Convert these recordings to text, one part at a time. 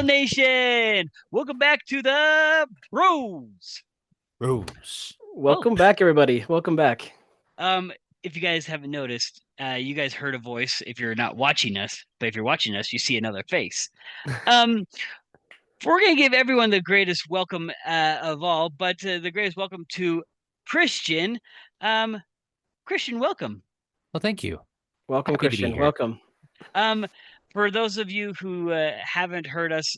Nation. Welcome back to the Bros. Welcome back, everybody. Welcome back. Um, if you guys haven't noticed, you guys heard a voice if you're not watching us, but if you're watching us, you see another face. Um, we're gonna give everyone the greatest welcome of all, but the greatest welcome to Christian. Christian, welcome. Well, thank you. Welcome, Happy to be Christian. here. Welcome. For those of you who haven't heard us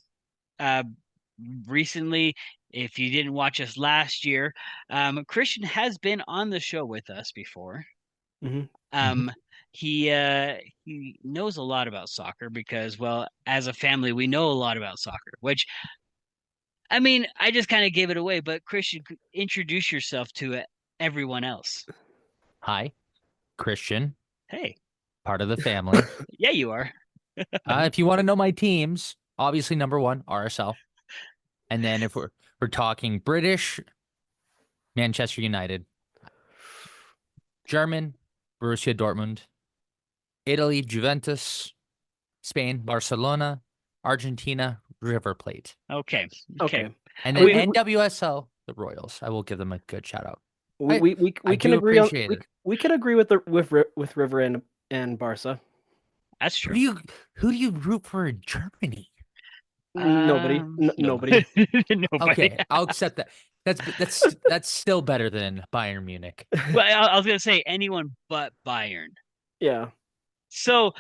recently, if you didn't watch us last year, Christian has been on the show with us before. Mm-hmm. He knows a lot about soccer because, well, as a family, we know a lot about soccer, which, I mean, I just kind of gave it away, but Christian, introduce yourself to everyone else. Hi, Christian, Hey, part of the family. yeah, you are. If you want to know my teams, obviously number one, RSL. And then if we're talking British, Manchester United. German, Borussia Dortmund. Italy, Juventus. Spain, Barcelona. Argentina, River Plate. Okay. And then NWSL, the Royals. I will give them a good shout out. We can agree on we can agree with River and Barca. That's true. Who do you root for in Germany? Nobody. Nobody. Okay, I'll accept that. That's still better than Bayern Munich. Well, I was gonna say anyone but Bayern. Yeah. So,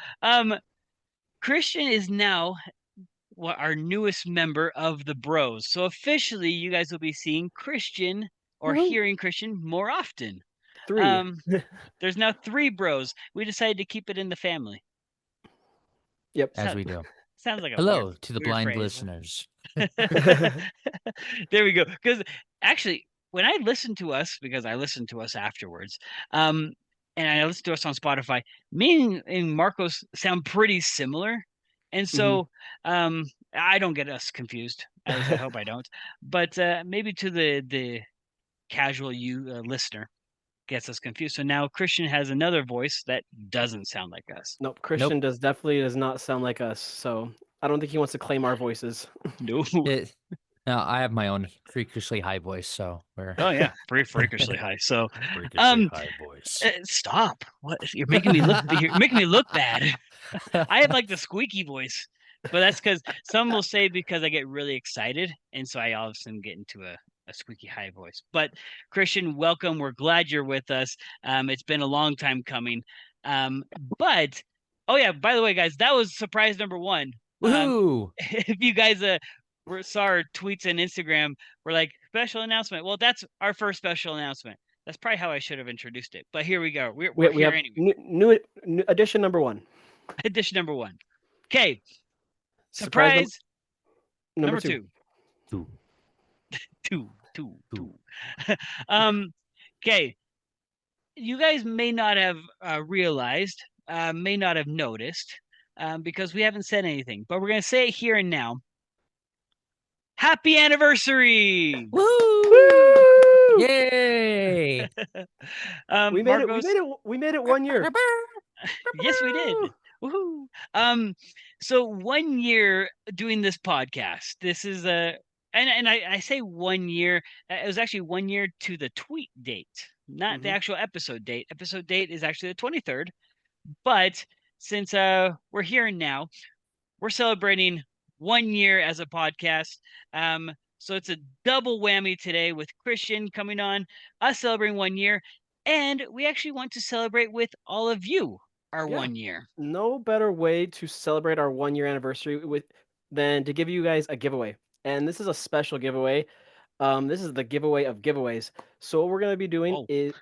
Christian is now our newest member of the Bros. So officially, you guys will be seeing Christian or hearing Christian more often. 3. There's now 3 Bros. We decided to keep it in the family. Yep, as we do. Sounds like a hello to the blind phrase. Listeners. There we go. Because actually, when I listen to us, because I listen to us afterwards, and I listen to us on Spotify, me and Marcos sound pretty similar, and so I don't get us confused. At least I hope I don't. But maybe to the casual listener gets us confused. So now Christian has another voice that doesn't sound like us. Nope, Christian definitely does not sound like us. So I don't think he wants to claim our voices. No. No, I have my own freakishly high voice, so we're. Oh yeah, freakishly high. So, freakishly high voice. Stop! What you're making me look? You're making me look bad. I have like the squeaky voice, but that's because some will say because I get really excited, and so I all of a sudden get into a squeaky high voice. But Christian, welcome. We're glad you're with us. It's been a long time coming. But oh yeah, by the way, guys, that was surprise number 1. Woohoo! If you guys saw our tweets and Instagram, we're like, special announcement. Well, that's our first special announcement. That's probably how I should have introduced it. But here we go. We're we here have anyway. New edition number 1. Edition number 1. Okay. Surprise number 2. Two. Okay. You guys may not have realized, may not have noticed, because we haven't said anything, but we're going to say it here and now. Happy anniversary! Woo! Yay! We made it 1 year. Yes, we did. Woohoo! So 1 year doing this podcast. This is and I say 1 year. It was actually 1 year to the tweet date, not the actual episode date. Episode date is actually the 23rd. But since we're here now, we're celebrating 1 year as a podcast. So it's a double whammy today with Christian coming on, us celebrating 1 year, and we actually want to celebrate with all of you our 1 year. No better way to celebrate our 1 year anniversary than to give you guys a giveaway. And this is a special giveaway. This is the giveaway of giveaways. So what we're gonna be doing is,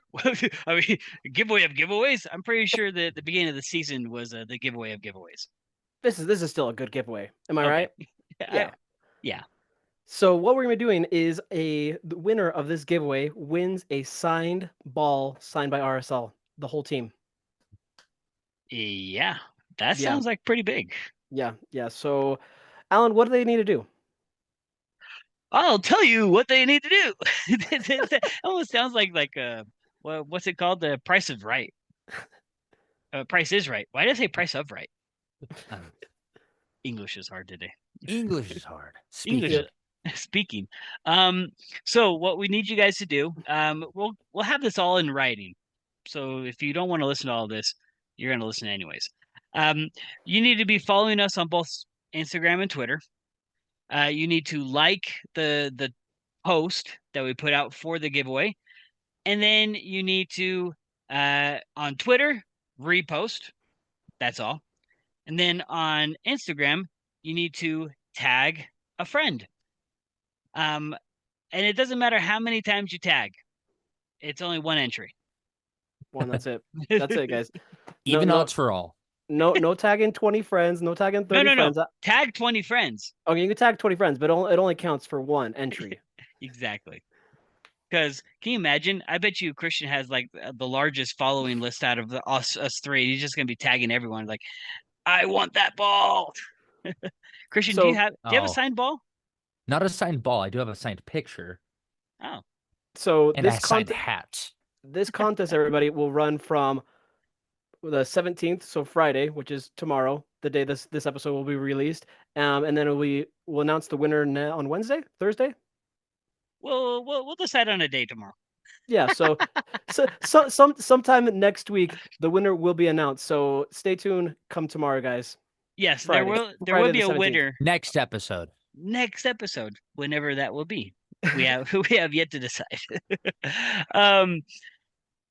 I mean, giveaway of giveaways. I'm pretty sure that the beginning of the season was the giveaway of giveaways. This is still a good giveaway. Am I right? Yeah. So what we're gonna be doing is the winner of this giveaway wins a signed ball signed by RSL, the whole team. Yeah, that sounds like pretty big. Yeah. So, Alan, what do they need to do? I'll tell you what they need to do. It almost sounds like what's it called? The Price of Right. Price is Right. Why did I say Price of Right? English is hard today. English is hard. English Speaking. speaking. So what we need you guys to do, we'll have this all in writing. So if you don't want to listen to all this, you're going to listen anyways. You need to be following us on both Instagram and Twitter. You need to like the post that we put out for the giveaway, and then you need to on Twitter repost. That's all. And then on Instagram, you need to tag a friend. And it doesn't matter how many times you tag. It's only one entry. One, that's it. That's it, guys. No, Even no, odds for all. no tagging 20 friends, no tagging 30 No. friends. Tag 20 friends. Okay, you can tag 20 friends, but it only counts for one entry. Exactly. Because can you imagine? I bet you Christian has like the largest following list out of us three. He's just gonna be tagging everyone like, I want that ball. Christian, do you have a signed ball? Not a signed ball. I do have a signed picture. Oh. So and a signed hat. This contest, everybody, will run from the 17th, so Friday, which is tomorrow, the day this episode will be released, and then we'll announce the winner on Wednesday, Thursday. We'll decide on a day tomorrow. Yeah, so sometime next week the winner will be announced. So stay tuned. Come tomorrow, guys. Yes, Friday. there will be a 17th. winner next episode. Whenever that will be. We have yet to decide.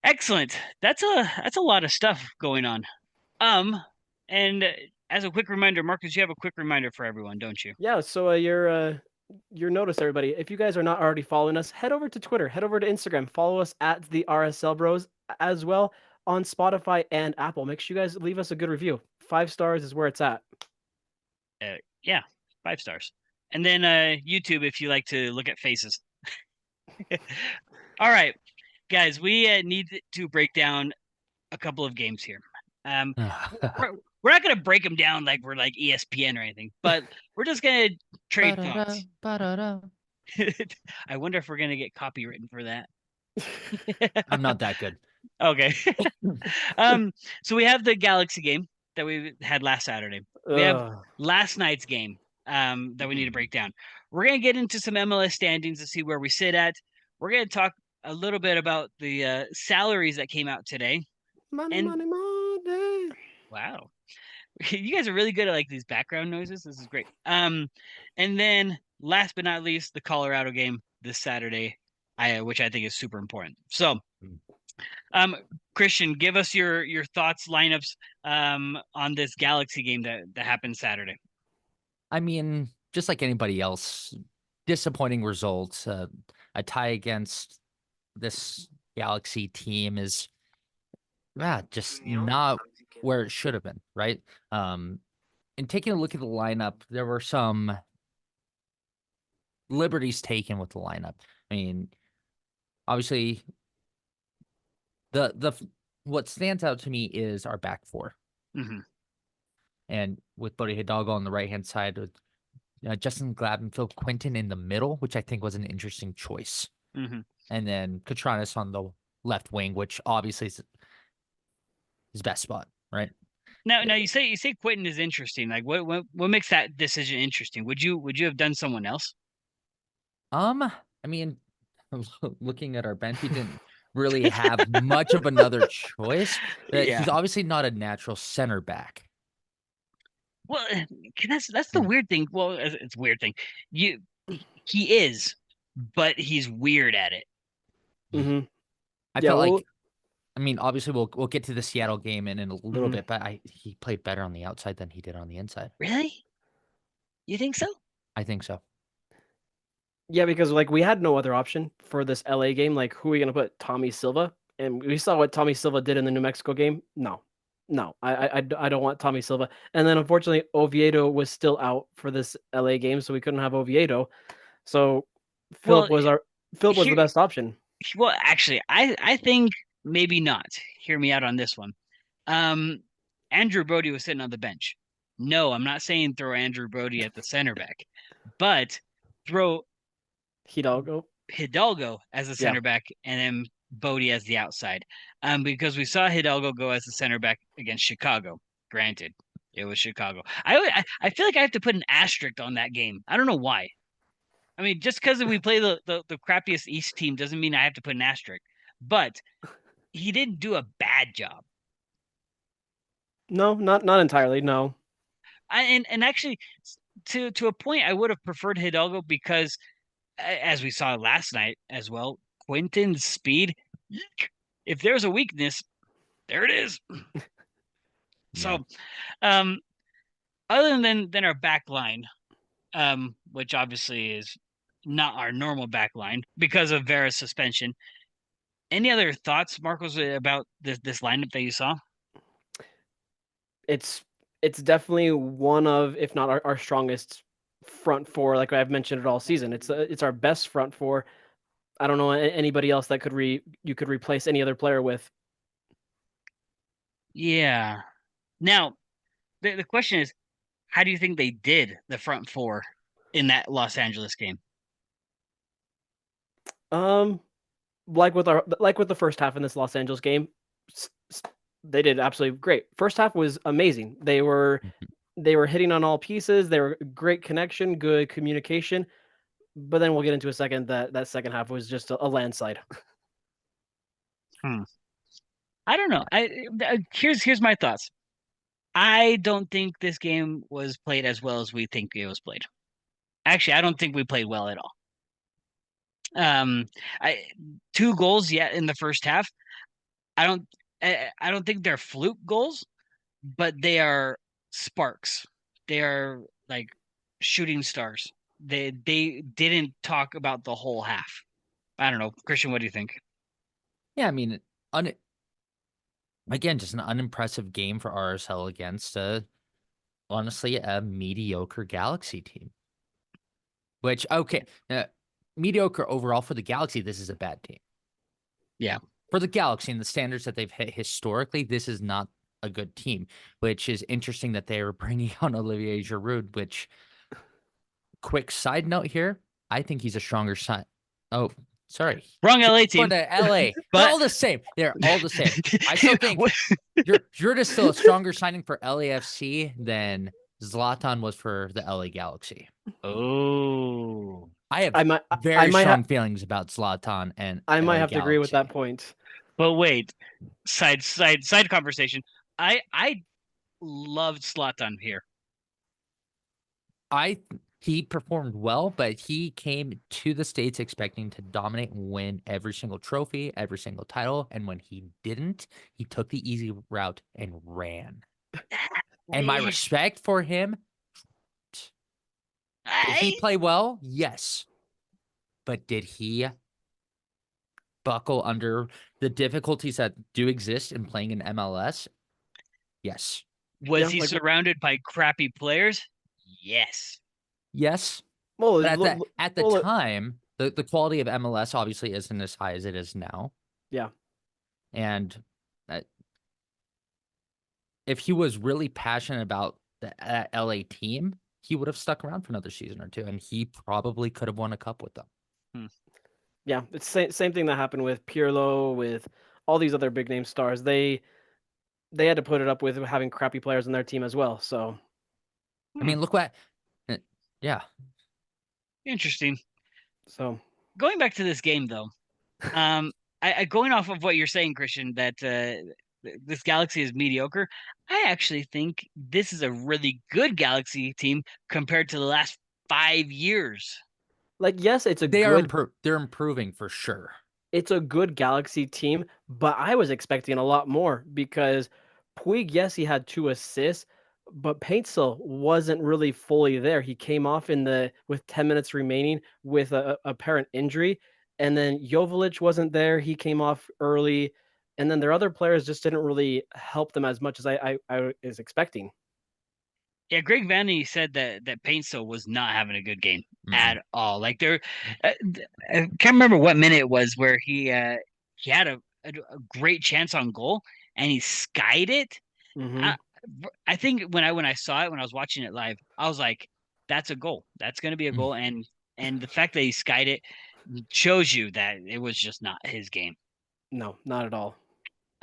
Excellent. That's a lot of stuff going on. And as a quick reminder, Marcus, you have a quick reminder for everyone, don't you? Yeah. So your notice, everybody. If you guys are not already following us, head over to Twitter, head over to Instagram, follow us at the RSL Bros as well on Spotify and Apple. Make sure you guys leave us a good review. 5 stars is where it's at. Yeah, 5 stars. And then YouTube if you like to look at faces. All right, guys, we need to break down a couple of games here. We're not gonna break them down like we're like ESPN or anything, but we're just gonna trade thoughts. I wonder if we're gonna get copywritten for that. I'm not that good. Okay. So we have the Galaxy game that we had last Saturday. We have last night's game that we need to break down. We're gonna get into some MLS standings to see where we sit at. We're gonna talk a little bit about the salaries that came out today. Money. Wow. You guys are really good at like these background noises. This is great. And then last but not least, the Colorado game this Saturday, which I think is super important. So, Christian, give us your thoughts, lineups on this Galaxy game that happened Saturday. I mean, just like anybody else, disappointing results. A tie against this Galaxy team is just not where it should have been, right? And taking a look at the lineup, there were some liberties taken with the lineup. I mean, obviously, the what stands out to me is our back four, and with Bodie Hidalgo on the right hand side, with Justin Glavin, Phil Quinton in the middle, which I think was an interesting choice, and then Katranis on the left wing, which obviously is his best spot, right? Now you say Quinton is interesting. Like what makes that decision interesting? Would you have done someone else? I mean, looking at our bench, we didn't really have much of another choice. He's obviously not a natural center back. Well, that's the weird thing. Well, it's a weird thing. He is, but he's weird at it. I felt like, I mean, obviously we'll get to the Seattle game in a little bit, but he played better on the outside than he did on the inside. Really? You think so? I think so. Yeah, because like we had no other option for this LA game. Like, who are we gonna put? Tommy Silva, and we saw what Tommy Silva did in the New Mexico game. No, I don't want Tommy Silva. And then unfortunately, Oviedo was still out for this LA game, so we couldn't have Oviedo. So Philip was the best option. Well, actually, I think maybe not. Hear me out on this one. Andrew Brody was sitting on the bench. No, I'm not saying throw Andrew Brody at the center back, but throw Hidalgo as the center back and then Bodie as the outside. Because we saw Hidalgo go as the center back against Chicago. Granted, It was Chicago. I feel like I have to put an asterisk on that game. I don't know why. I mean, just because we play the crappiest East team doesn't mean I have to put an asterisk. But he didn't do a bad job. No, not entirely. No. And actually, to a point, I would have preferred Hidalgo because, as we saw last night as well, Quinton's speed. If there's a weakness, there it is. Yeah. So, um, other than our back line, which obviously is not our normal back line because of Vera's suspension. Any other thoughts, Marcos, about this lineup that you saw? It's definitely one of, if not our strongest front four, like I've mentioned it all season. It's our best front four. I don't know anybody else that you could replace any other player with. Yeah. Now, the question is, how do you think they did the front four in that Los Angeles game? Um, like with the first half in this Los Angeles game, they did absolutely great. First half was amazing. Mhm. They were hitting on all pieces. They were great connection, good communication. But then we'll get into a second that second half was just a landslide. Hmm. I don't know. Here's my thoughts. I don't think this game was played as well as we think it was played. Actually, I don't think we played well at all. Um, I 2 goals yet in the first half. I don't I don't think they're fluke goals, but they are sparks. They are like shooting stars. They didn't talk about the whole half. I don't know, Christian. What do you think? Yeah, I mean, again, just an unimpressive game for RSL against honestly a mediocre Galaxy team. Which okay, mediocre overall for the Galaxy. This is a bad team. Yeah, For the Galaxy and the standards that they've hit historically, this is not a good team. Which is interesting that they are bringing on Olivier Giroud. Which, quick side note here, I think he's a stronger side. Oh, sorry. wrong LA For team, the LA. They're but all the same. They're all the same. I still think you're just still a stronger signing for LAFC than Zlatan was for the LA Galaxy. Oh, I have I might very strong feelings about Zlatan and I might LA have to agree with that Galaxy. point. but wait, side conversation. I loved Slatan here. He performed well, but he came to the States expecting to dominate and win every single trophy, every single title, and when he didn't, he took the easy route and ran. And my respect for him, did he play well? Yes. But did he buckle under the difficulties that do exist in playing in MLS? Yes. Was Yeah, he like surrounded by crappy players? Yes. Yes. well, But at the time, the quality of MLS obviously isn't as high as it is now. yeah. And uh, if he was really passionate about the LA team, he would have stuck around for another season or two, and he probably could have won a cup with them. Yeah, it's same thing that happened with Pirlo, with all these other big name stars. They had to put it up with having crappy players on their team as well. So, I mean, look what, yeah. Interesting. so Going back to this game, though, um, going off of what you're saying, Christian, that this Galaxy is mediocre. I actually think this is a really good Galaxy team compared to the last 5 years. like yes, They're improving for sure. it's a good Galaxy team, but I was expecting a lot more because Puig, yes, he had 2 assists, but Paintsil wasn't really fully there. He came off in the with 10 minutes remaining with a apparent injury, and then Joveljic wasn't there. He came off early, and then their other players just didn't really help them as much as I was expecting. Yeah, Greg Vanny said that Paintsil was not having a good game Mm-mm. at all. Like I can't remember what minute it was where he had a great chance on goal and he skied it. Hmm. I, I think when I saw it when I was watching it live, I was like, "That's a goal. That's going to be a goal." And the fact that he skied it shows you that it was just not his game. No, not at all.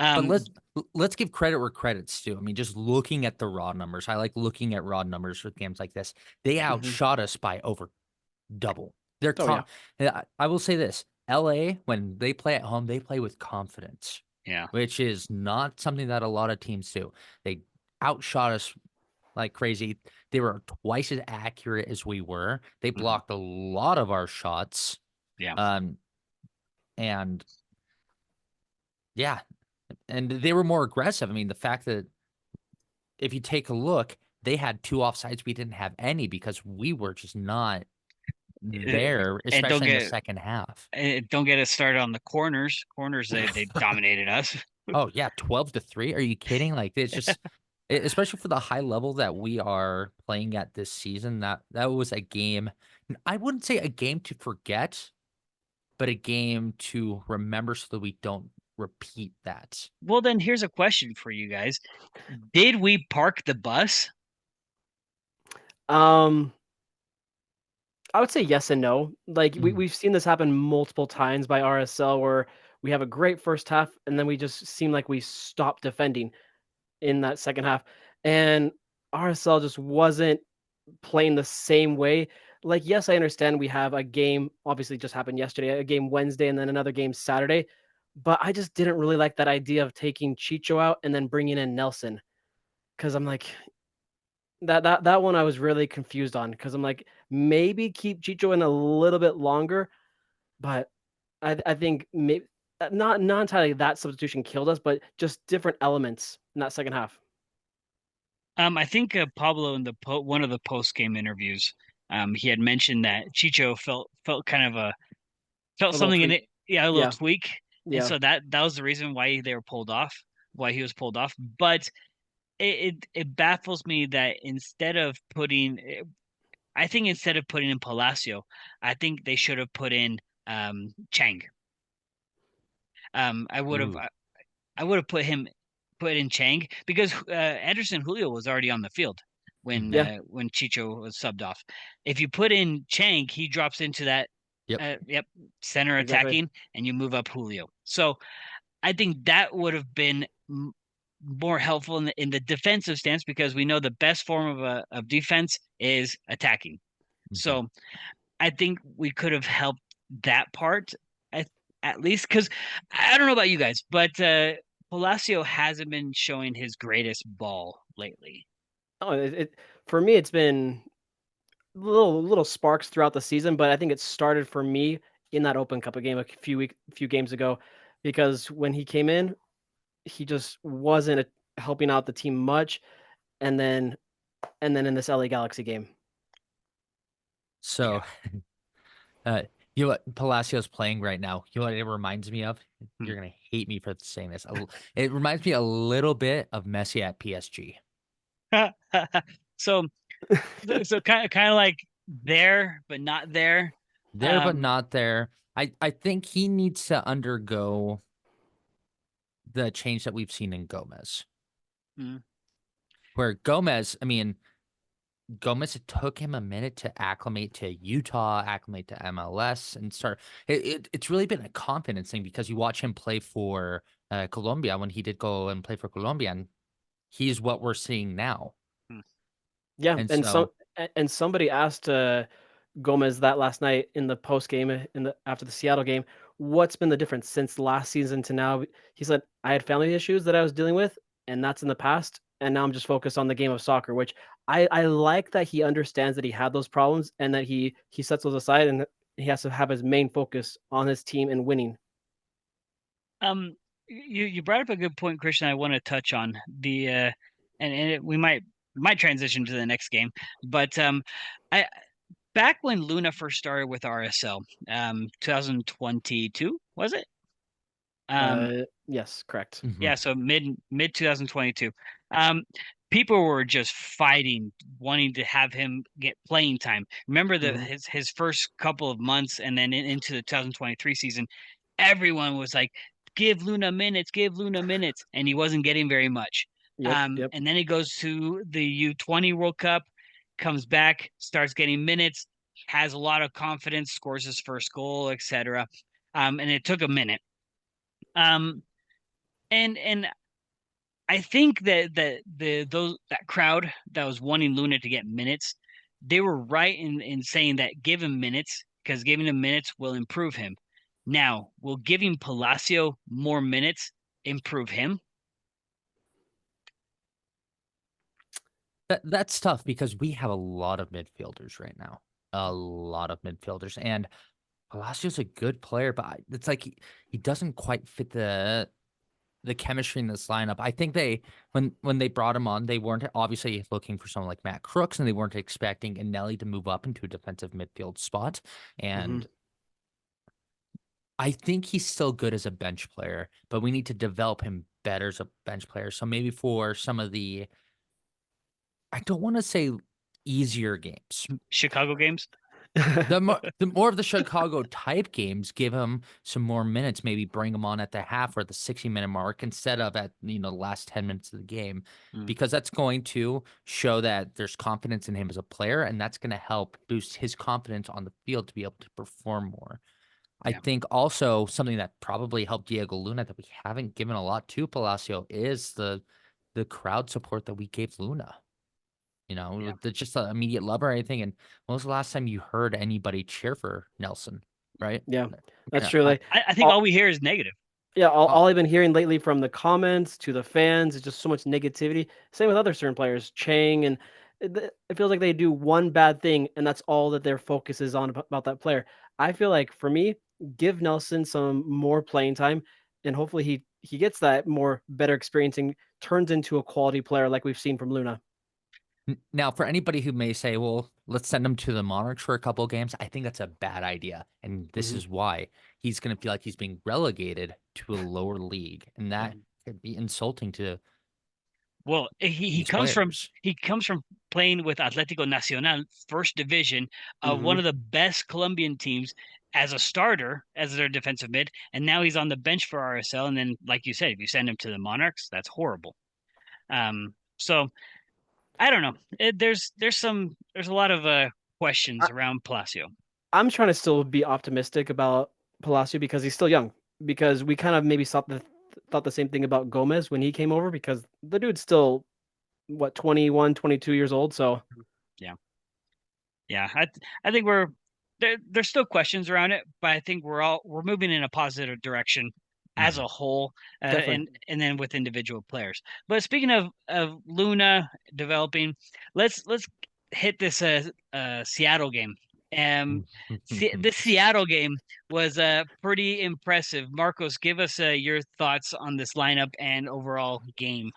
But let's give credit where credit's due. I mean, just looking at the raw numbers, I like looking at raw numbers with games like this. They outshot us by over double. I will say this: LA, when they play at home, they play with confidence. Yeah, which is not something that a lot of teams do. They outshot us like crazy. They were twice as accurate as we were. They blocked a lot of our shots. Yeah. And yeah, and they were more aggressive. I mean, the fact that if you take a look, they had 2 offsides, we didn't have any because we were just not there, And especially in the second half. don't get us started on the corners. Corners, they dominated us. Oh yeah, 12-3. Are you kidding? Like it's just especially for the high level that we are playing at this season, that was a game. I wouldn't say a game to forget, but a game to remember so that we don't repeat that. Well, then here's a question for you guys. Did we park the bus? I would say yes and no. Like we've seen this happen multiple times by RSL where we have a great first half and then we just seem like we stop defending in that second half. And RSL just wasn't playing the same way. Like, yes, I understand we have a game, obviously just happened yesterday, a game Wednesday and then another game Saturday. But I just didn't really like that idea of taking Chicho out and then bringing in Nelson. Cause I'm like, that one I was really confused on because I'm like, maybe keep Chicho in a little bit longer, but I think maybe not entirely that substitution killed us, but just different elements in that second half. I think Pablo in one of the post game interviews, he had mentioned that Chicho felt kind of felt A little something in tweak. it, yeah, a little Yeah. tweak, and Yeah. so that was the reason why they were pulled off, why he was pulled off. But it baffles me that I think instead of putting in Palacio, I think they should have put in Chang. I would have Ooh. I would have put in Chang because Anderson Julio was already on the field Yeah. when Chicho was subbed off. If you put in Chang, he drops into that Yep. center Exactly. attacking, and you move up Julio. So I think that would have been more helpful in the defensive stance because we know the best form of defense is attacking. So I think we could have helped that part at least because I don't know about you guys, but Palacio hasn't been showing his greatest ball lately. Oh, it for me it's been little sparks throughout the season, but I think it started for me in that Open Cup game a few games ago, because when he came in, he just wasn't helping out the team much, and then in this LA Galaxy game. So, you know what Palacios playing right now? You know what it reminds me of? Hmm. You're gonna hate me for saying this. It reminds me a little bit of Messi at PSG. So kind of like there but not there. There but not there. I think he needs to undergo the change that we've seen in Gomez. Mm. Where Gomez, I mean, Gomez, it took him a minute to acclimate to Utah, acclimate to MLS, and start. It's really been a confidence thing because you watch him play for Colombia when he did go and play for Colombia, and he's what we're seeing now. Yeah, And and so, somebody asked Gomez that last night in the post game in the after the Seattle game, what's been the difference since last season to now? He said, I had family issues that I was dealing with, and that's in the past. And now I'm just focused on the game of soccer, which I like that he understands that he had those problems and that he sets those aside and he has to have his main focus on his team and winning. You brought up a good point, Christian. I want to touch on we might transition to the next game, but I back when Luna first started with RSL, 2022 was it? Yes, correct. Yeah, so mid 2022. Um, people were just fighting, wanting to have him get playing time. Remember Mhm. his first couple of months, and then into the 2023 season, everyone was like, give Luna minutes," and he wasn't getting very much. Yep. And then he goes to the U20 World Cup, comes back, starts getting minutes, has a lot of confidence, scores his first goal, etc. And it took a minute. Um, And I think that crowd that was wanting Luna to get minutes, they were right in saying that give him minutes because giving him minutes will improve him. Now, will giving Palacio more minutes improve him? That's tough because we have a lot of midfielders right now. A lot of midfielders. And Palacios a good player, but it's like he doesn't quite fit the chemistry in this lineup. I think when they brought him on, they weren't obviously looking for someone like Matt Crooks, and they weren't expecting Anelli to move up into a defensive midfield spot. And I think he's still good as a bench player, but we need to develop him better as a bench player. So maybe for some of the, I don't want to say easier games. Chicago games? The more of the Chicago type games, give him some more minutes, maybe bring him on at the half or the 60-minute mark instead of at the last 10 minutes of the game, because that's going to show that there's confidence in him as a player, and that's going to help boost his confidence on the field to be able to perform more. I think also something that probably helped Diego Luna that we haven't given a lot to Palacio is the crowd support that we gave Luna. It's just an immediate love or anything. And when was the last time you heard anybody cheer for Nelson? Right? Yeah, that's Yeah, true. Like, I think all we hear is negative. yeah, all I've been hearing lately from the comments to the fans is just so much negativity. Same with other certain players, Chang, and it feels like they do one bad thing, and that's all that their focus is on about that player. I feel like for me, give Nelson some more playing time, and hopefully he gets that more better experience and turns into a quality player like we've seen from Luna. Now, for anybody who may say, "Well, let's send him to the Monarchs for a couple of games," I think that's a bad idea, and this is why he's going to feel like he's being relegated to a lower league, and that could be insulting to Well, he these comes from players. playing with Atlético Nacional, first division, one of the best Colombian teams as a starter, as their defensive mid, and now he's on the bench for RSL. And then, like you said, if you send him to the Monarchs, that's horrible. So I don't know. There's a lot of questions around Palacio. I'm trying to still be optimistic about Palacio because he's still young. Because we kind of maybe thought the same thing about Gomez when he came over because the dude's still what 21, 22 years old. So Yeah. Yeah, I think there's still questions around it, but I think we're moving in a positive direction as a whole, definitely, and then with individual players. But speaking of Luna developing, let's hit this Seattle game. This Seattle game was pretty impressive. Marcos, give us your thoughts on this lineup and overall game.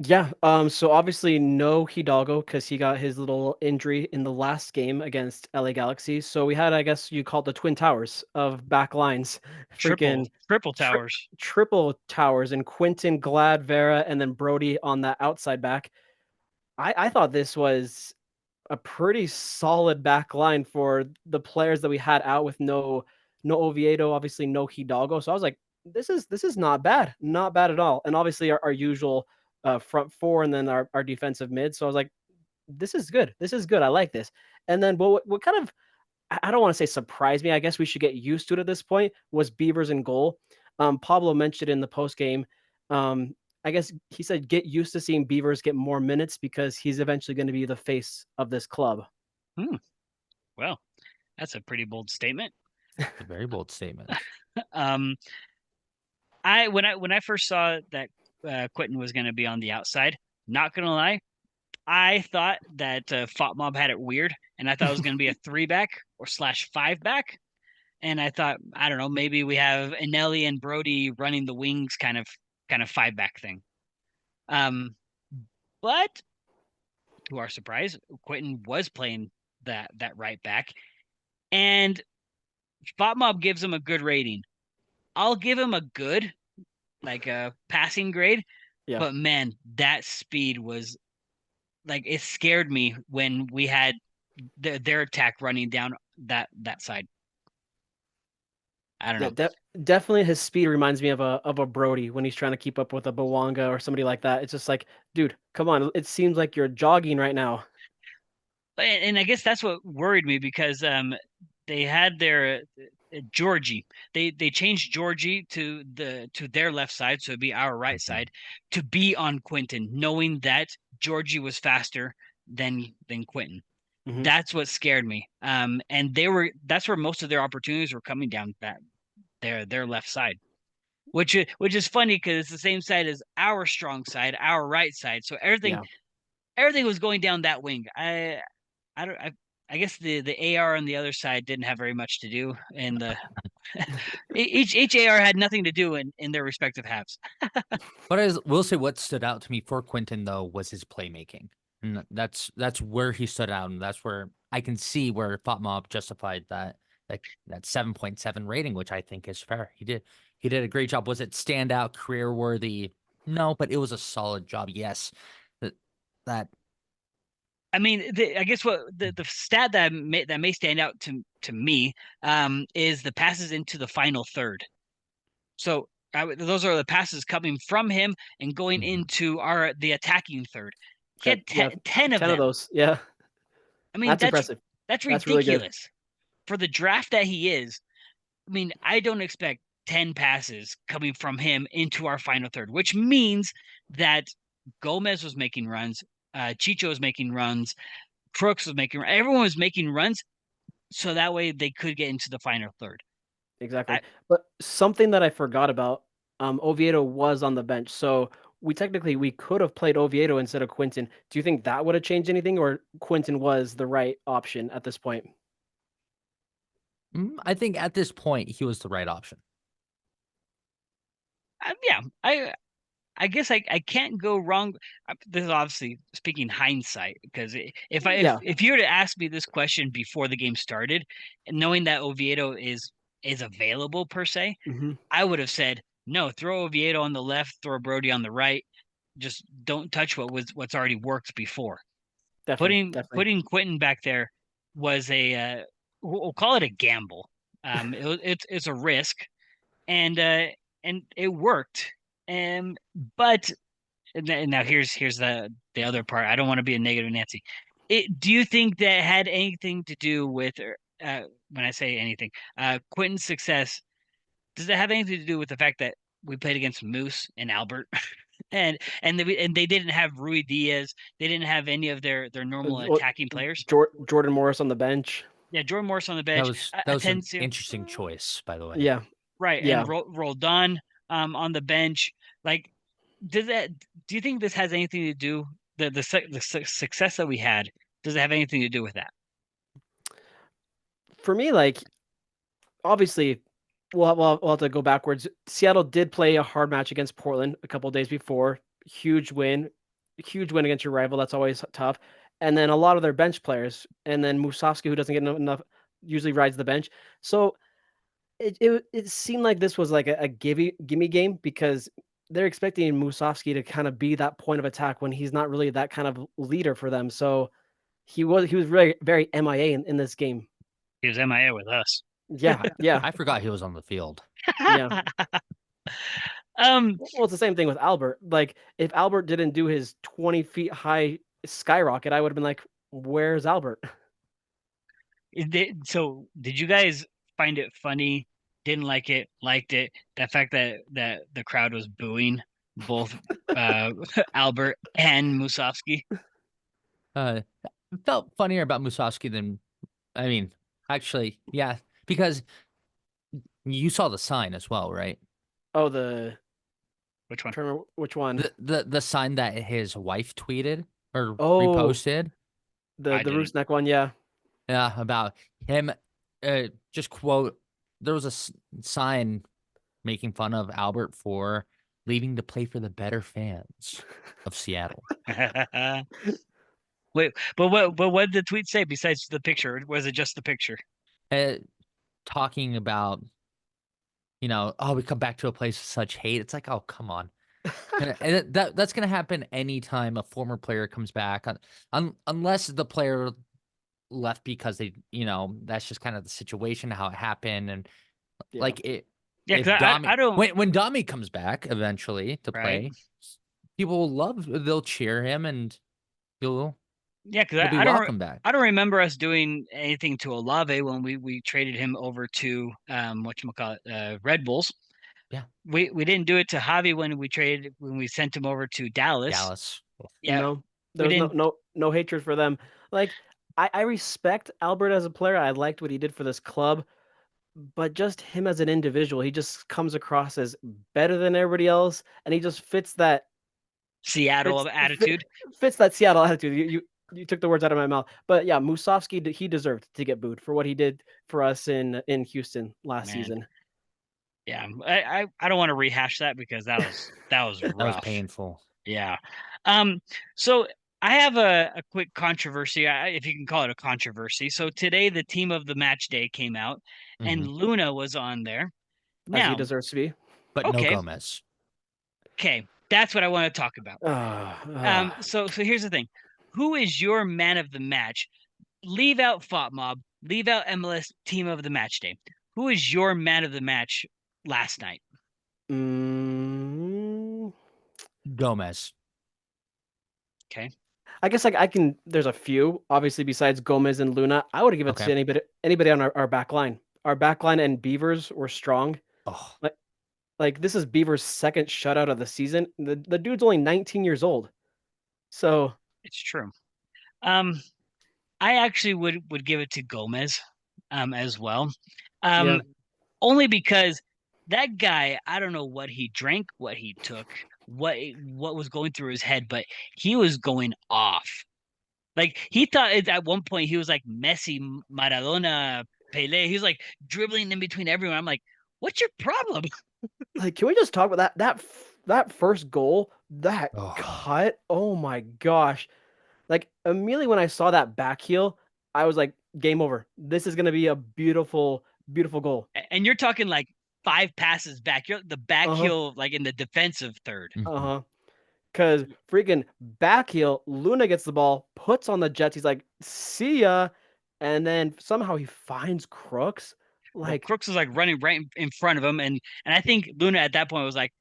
yeah. So obviously no Hidalgo because he got his little injury in the last game against LA Galaxy. So we had, I guess you call it the twin towers of back lines, freaking Triple towers. triple towers, and Quinton, Glad, Vera, and then Brody on that outside back. I thought this was a pretty solid back line for the players that we had out with no Oviedo, obviously no Hidalgo. So I was like, this is not bad, not bad at all. And obviously our usual front four, and then our defensive mid. So I was like, this is good. This is good. I like this. And then what kind of I don't want to say surprised me. I guess we should get used to it at this point. Was Beavers in goal? Pablo mentioned in the post game. Um, I guess he said get used to seeing Beavers get more minutes because he's eventually going to be the face of this club. Well, that's a pretty bold statement. A very bold statement. um, when I first saw that Quentin was going to be on the outside, not gonna lie, I thought that Fought Mob had it weird, and I thought it was going to be a 3-back or slash 5-back. And I thought, I don't know, maybe we have Anelli and Brody running the wings, kind of 5-back thing. But to our surprise, Quentin was playing that right back, and Spot Mob gives him a good rating. I'll give him a good, like a passing grade. Yeah. But man, that speed was like it scared me when we had their attack running down that side. I don't Yeah, know. definitely his speed reminds me of a Brody when he's trying to keep up with a Bawanga or somebody like that. It's just like, dude, come on. It seems like you're jogging right now. And I guess that's what worried me because they had Georgie. They changed Georgie to their left side, so it'd be our right side, to be on Quentin, knowing that Georgie was faster than Quentin. That's what scared me. And that's where most of their opportunities were coming down their left side, which is funny because it's the same side as our strong side, our right side. So everything was going down that wing. I don't I guess the AR on the other side didn't have very much to do, and the each AR had nothing to do in their respective halves. But I will say what stood out to me for Quentin though was his playmaking, and that's where he stood out, and that's where I can see where FotMob justified that 7.7 rating, which I think is fair. He did a great job. Was it standout, career worthy? No, but it was a solid job. Yes, that. I mean, I guess what the stat that may stand out to me is the passes into the final third. So those are the passes coming from him and going into the attacking third. He had 10 of 10 of them. those. Yeah. I mean, That's impressive. That's That's really good. ridiculous for the draft that he is. I mean, I don't expect 10 passes coming from him into our final third, which means that Gomez was making runs, Chicho was making runs, Crooks was making, everyone was making runs, so that way they could get into the final third. Exactly. But something that I forgot about, Oviedo was on the bench, so we could have played Oviedo instead of Quinton. Do you think that would have changed anything, or Quinton was the right option at this point? I think at this point he was the right option. Yeah, I guess I can't go wrong. This is obviously speaking hindsight, because if you were to ask me this question before the game started, and knowing that Oviedo is available per se, I would have said no. Throw Oviedo on the left, throw Brody on the right. Just don't touch what's already worked before. Definitely. Putting Quentin back there was we'll call it a gamble. It's a risk, and it worked. But now here's the other part. I don't want to be a negative Nancy. Do you think that had anything to do with, when I say anything, Quentin's success? Does it have anything to do with the fact that we played against Moose and Albert, and they didn't have Rui Diaz, they didn't have any of their normal attacking players? Jordan Morris on the bench. Yeah, Jordan Morris on the bench. That was an interesting choice, by the way. Yeah, right. Yeah. And Roldan on the bench. Like, do you think this has anything to do, the success that we had? Does it have anything to do with that? For me, like, obviously, we'll have to go backwards. Seattle did play a hard match against Portland a couple days before. Huge win against your rival. That's always tough. And then a lot of their bench players, and then Musovski, who doesn't get enough, usually rides the bench. So it seemed like this was like a gimme game, because they're expecting Musovski to kind of be that point of attack when he's not really that kind of leader for them. So he was very very MIA in this game. He was MIA with us. Yeah. I forgot he was on the field. Yeah. Well, it's the same thing with Albert. Like, if Albert didn't do his 20 feet high skyrocket, I would have been like, "Where's Albert?" So, did you guys find it funny? Didn't like it? Liked it? The fact that the crowd was booing both Albert and Musovski. Felt funnier about Musovski than, I mean, actually, yeah, because you saw the sign as well, right? Oh, which one? Which one? The sign that his wife tweeted or reposted. The Rusnak one, yeah. Yeah, about him. Just quote. There was a sign making fun of Albert for leaving to play for the better fans of Seattle. Wait, but what did the tweet say besides the picture? Was it just the picture? Talking about, oh, we come back to a place of such hate. It's like, oh, come on. and that's going to happen anytime a former player comes back, unless the player left because they, that's just kind of the situation, how it happened. And like it. Yeah, I don't. When Dami comes back eventually to play, people will they'll cheer him, and Yeah, because He'll be welcome back. I don't remember us doing anything to Olave when we traded him over to whatchamacallit, Red Bulls. Yeah. We didn't do it to Javi when we sent him over to Dallas. Dallas. Yeah, No, we there was didn't no hatred for them. Like I respect Albert as a player. I liked what he did for this club, but just him as an individual, he just comes across as better than everybody else, and he just fits that Seattle fits of attitude. fits that Seattle attitude. You took the words out of my mouth. But yeah, Musovsky, he deserved to get booed for what he did for us in Houston last Man. season. Yeah, I don't want to rehash that because that was That was rough. painful. Yeah. So I have a quick controversy, if you can call it a controversy. So today the team of the match day came out, and Luna was on there. As he Now, deserves to be. But no okay, Gomez. that's what I want to talk about. Uh, So here's the thing: who is your man of the match? Leave out FOTMob, leave out MLS team of the match day. Who is your man of the match last night? Gomez. Okay. I guess like I can. There's a few, obviously, besides Gomez and Luna. I would give it Okay. to anybody on our back line. Our back line and Beavers were strong. Oh, Like this is Beavers' second shutout of the season. The dude's only 19 years old. So It's true. I actually would give it to Gomez, as well. yeah, Only because that guy, I don't know what he drank, what he took, what was going through his head, but he was going off. Like he thought at one point he was like Messi, Maradona, Pele. He was like dribbling in between everyone. I'm like, what's your problem? like can we just talk about that first goal, that oh, cut? Oh my gosh! Like immediately when I saw that back heel, I was like, game over. This is gonna be a beautiful, beautiful goal. And you're talking like 5 passes back. You're the back Uh huh. heel, like in the defensive third. Uh huh. Because freaking back heel, Luna gets the ball, puts on the Jets. He's like, see ya. And then somehow he finds Crooks. Well, Like, Crooks was like running right in front of him, and I think Luna at that point was like,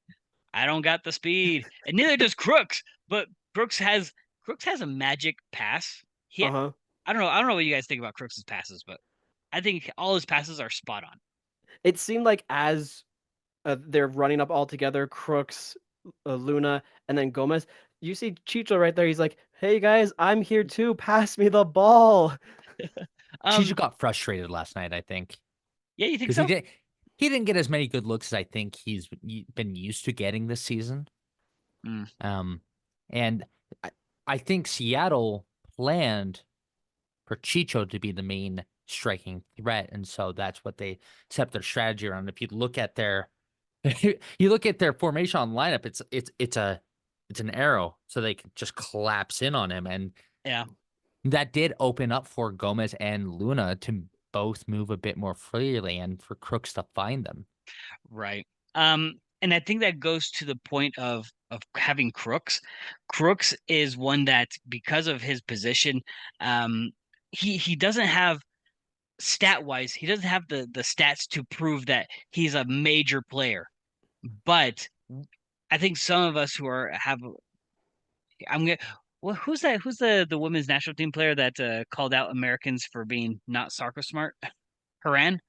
I don't got the speed, and neither does Crooks. But Crooks has a magic pass. uh huh. I don't know what you guys think about Crooks's passes, but I think all his passes are spot on. It seemed like as they're running up all together, Crooks, Luna, and then Gomez, you see Chicho right there. He's like, hey guys, I'm here too. Pass me the ball. Chicho Um, got frustrated last night, I think, yeah, you think because so? he didn't get as many good looks as I think he's been used to getting this season. Mm, And I, I think Seattle planned for Chicho to be the main striking threat, and so that's what they set their strategy around. If you look at their you look at their formation on lineup, it's an arrow, so they can just collapse in on him, and yeah, that did open up for Gomez and Luna to both move a bit more freely and for Crooks to find them. right. And I think that goes to the point of having Crooks. Crooks is one that because of his position, he doesn't have stat wise, he doesn't have the stats to prove that he's a major player. But I think some of us who are have I'm gonna well, who's that? Who's the women's national team player that called out Americans for being not soccer smart? Haran?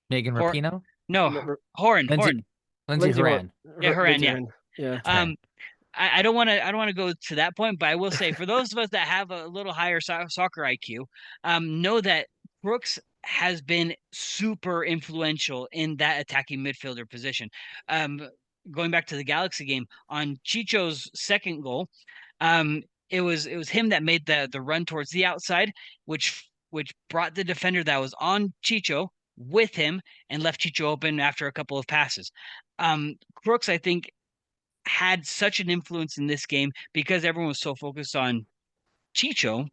Megan Or Rapinoe, no, R- Horan, Lindsay, Horn. Lindsay Horan. Yeah, Haran, Lindsay yeah. Horan. Yeah. That's right. I don't want to go to that point, but I will say for those of us that have a little higher soccer IQ, know that Brooks has been super influential in that attacking midfielder position. Um, Going back to the Galaxy game on Chicho's second goal, it was him that made the run towards the outside, which brought the defender that was on Chicho with him and left Chicho open after a couple of passes. Crooks, I think, had such an influence in this game because everyone was so focused on Chicho.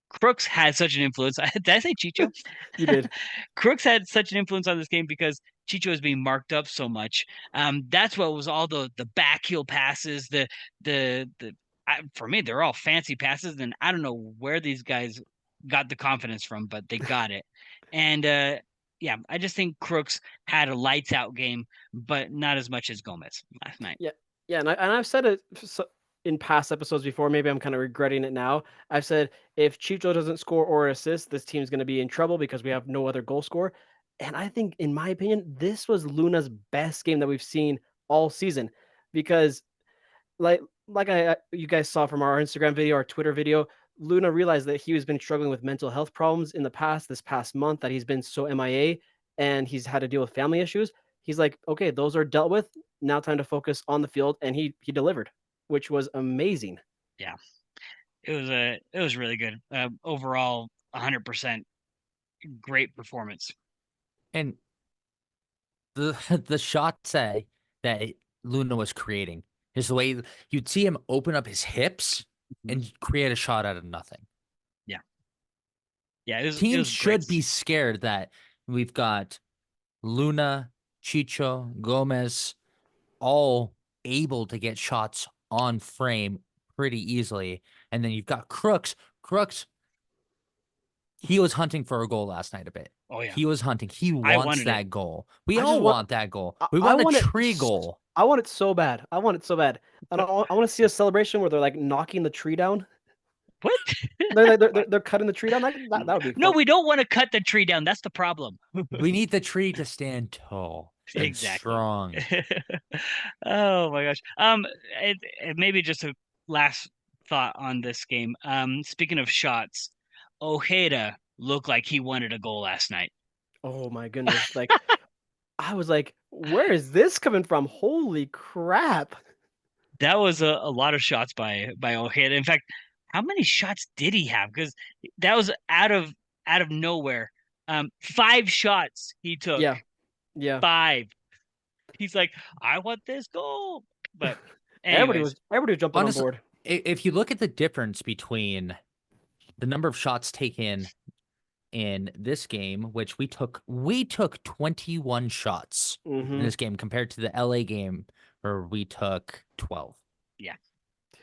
Crooks had such an influence. Did I say Chicho? You did. Crooks had such an influence on this game because Chicho was being marked up so much. That's what was all the back heel passes, the for me they're all fancy passes, and I don't know where these guys got the confidence from, but they got it. And yeah, I just think Crooks had a lights out game, but not as much as Gomez last night. Yeah. Yeah, and I've said it in past episodes before, maybe I'm kind of regretting it now. I've said if Chicho doesn't score or assist, this team's going to be in trouble because we have no other goal scorer. And I think, in my opinion, this was Luna's best game that we've seen all season because like you guys saw from our Instagram video, our Twitter video, Luna realized that he has been struggling with mental health problems in the past, this past month, that he's been so MIA and he's had to deal with family issues. He's like, okay, those are dealt with. Now time to focus on the field, and he delivered, which was amazing. Yeah, it was really good. Overall, 100% great performance. And the shots that Luna was creating is the way you'd see him open up his hips and create a shot out of nothing. Yeah. Yeah, it Teams was should great. be scared that we've got Luna, Chicho, Gomez, all able to get shots on frame pretty easily. And then you've got Crooks. Crooks, he was hunting for a goal last night a bit. Oh yeah. He was hunting. He I wants wanted that it. goal. We I all just want- want that goal. We I want a want it tree goal. I want it so bad. I want it so bad. And I want to see a celebration where they're like knocking the tree down. What? They're cutting the tree down. That would be fun. No, we don't want to cut the tree down. That's the problem. We need the tree to stand tall and Exactly. strong. Oh my gosh. Maybe just a last thought on this game. Speaking of shots, Ojeda looked like he wanted a goal last night. Oh my goodness. Like I was like, where is this coming from? Holy crap. That was a lot of shots by Ojeda. In fact, how many shots did he have? Because that was out of nowhere. 5 shots he took. Yeah. Yeah. 5. He's like, I want this goal. But anyways, everybody was jumping Honestly, on board. If you look at the difference between the number of shots taken in this game, which we took 21 shots in this game compared to the LA game where we took 12. Yeah.